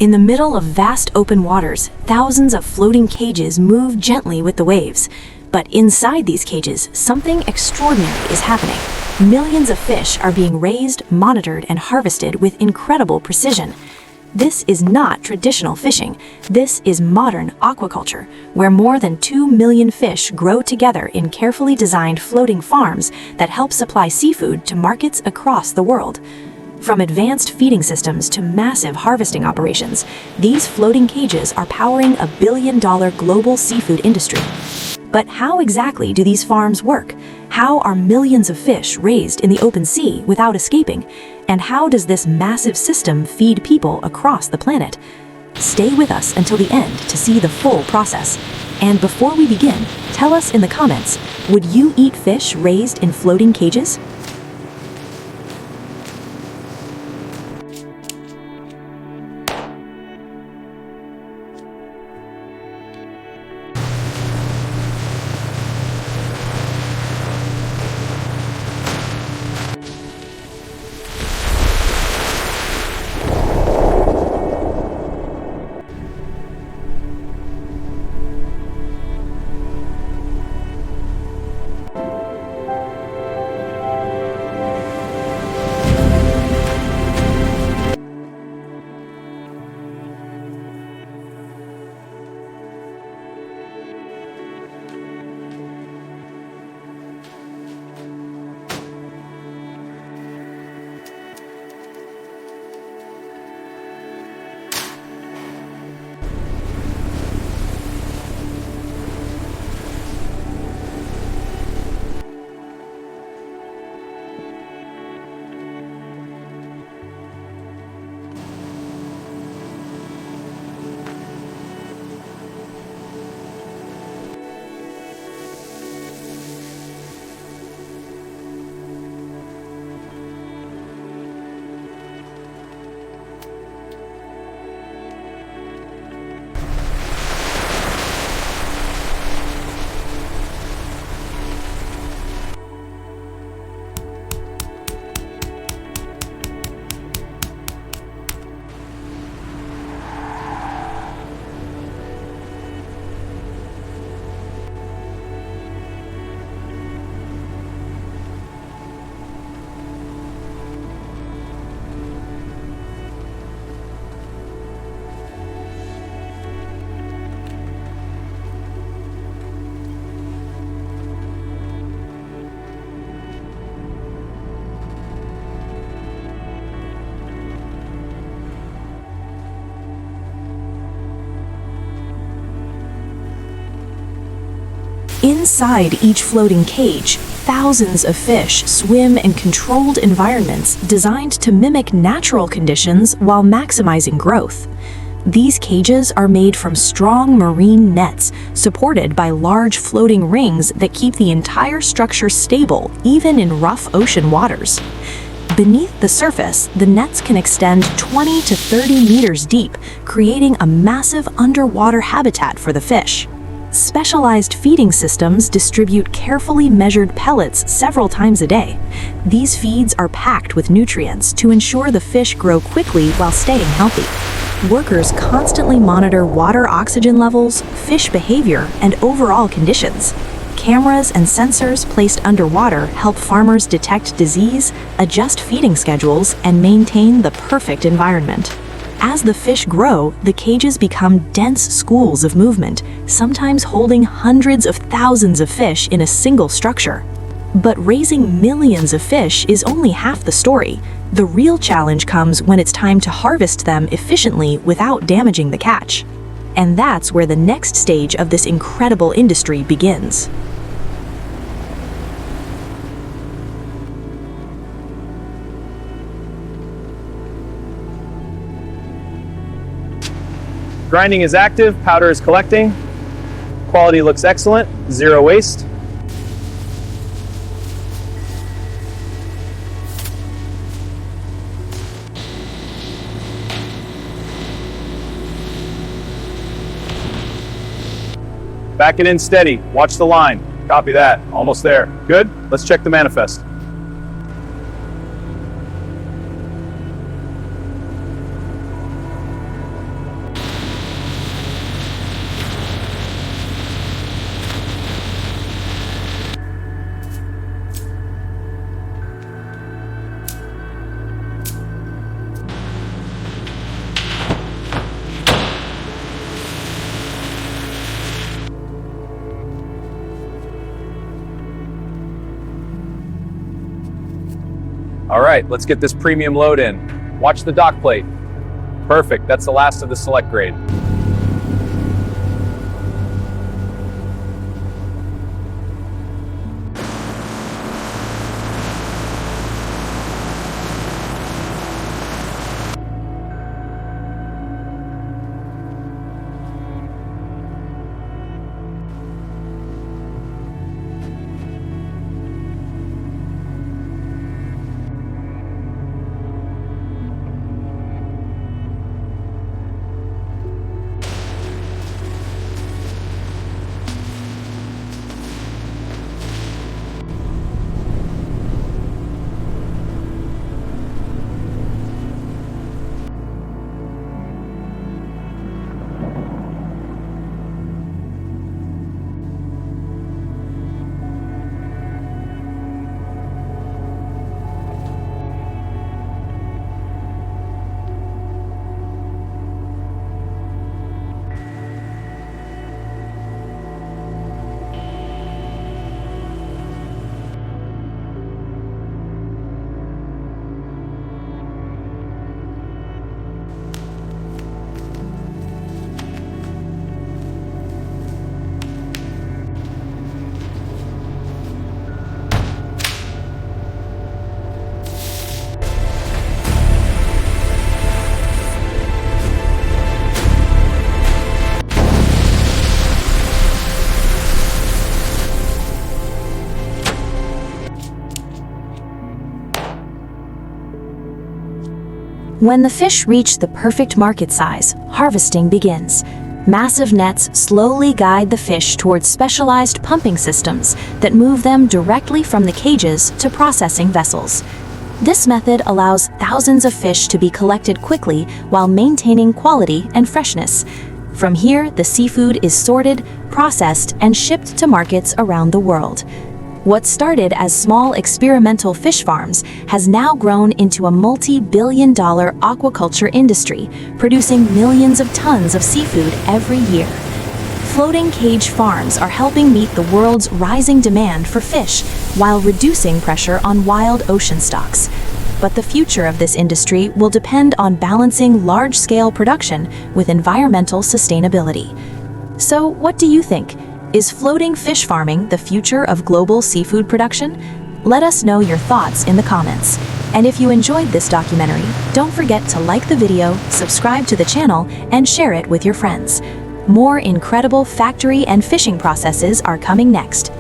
In the middle of vast open waters, thousands of floating cages move gently with the waves. But inside these cages, something extraordinary is happening. Millions of fish are being raised, monitored, and harvested with incredible precision. This is not traditional fishing. This is modern aquaculture, where more than 2 million fish grow together in carefully designed floating farms that help supply seafood to markets across the world. From advanced feeding systems to massive harvesting operations, these floating cages are powering a billion-dollar global seafood industry. But how exactly do these farms work? How are millions of fish raised in the open sea without escaping? And how does this massive system feed people across the planet? Stay with us until the end to see the full process. And before we begin, tell us in the comments, would you eat fish raised in floating cages? Inside each floating cage, thousands of fish swim in controlled environments designed to mimic natural conditions while maximizing growth. These cages are made from strong marine nets, supported by large floating rings that keep the entire structure stable, even in rough ocean waters. Beneath the surface, the nets can extend 20 to 30 meters deep, creating a massive underwater habitat for the fish. Specialized feeding systems distribute carefully measured pellets several times a day. These feeds are packed with nutrients to ensure the fish grow quickly while staying healthy. Workers constantly monitor water oxygen levels, fish behavior, and overall conditions. Cameras and sensors placed underwater help farmers detect disease, adjust feeding schedules, and maintain the perfect environment. As the fish grow, the cages become dense schools of movement, sometimes holding hundreds of thousands of fish in a single structure. But raising millions of fish is only half the story. The real challenge comes when it's time to harvest them efficiently without damaging the catch. And that's where the next stage of this incredible industry begins. Grinding is active, powder is collecting. Quality looks excellent, zero waste. Back it in steady, watch the line. Copy that, almost there. Good, let's check the manifest. All right, let's get this premium load in. Watch the dock plate. Perfect, that's the last of the select grade. When the fish reach the perfect market size, harvesting begins. Massive nets slowly guide the fish towards specialized pumping systems that move them directly from the cages to processing vessels. This method allows thousands of fish to be collected quickly while maintaining quality and freshness. From here, the seafood is sorted, processed, and shipped to markets around the world. What started as small experimental fish farms has now grown into a multi-billion-dollar aquaculture industry, producing millions of tons of seafood every year. Floating cage farms are helping meet the world's rising demand for fish while reducing pressure on wild ocean stocks. But the future of this industry will depend on balancing large-scale production with environmental sustainability. So, what do you think? Is floating fish farming the future of global seafood production? Let us know your thoughts in the comments. And if you enjoyed this documentary, don't forget to like the video, subscribe to the channel, and share it with your friends. More incredible factory and fishing processes are coming next.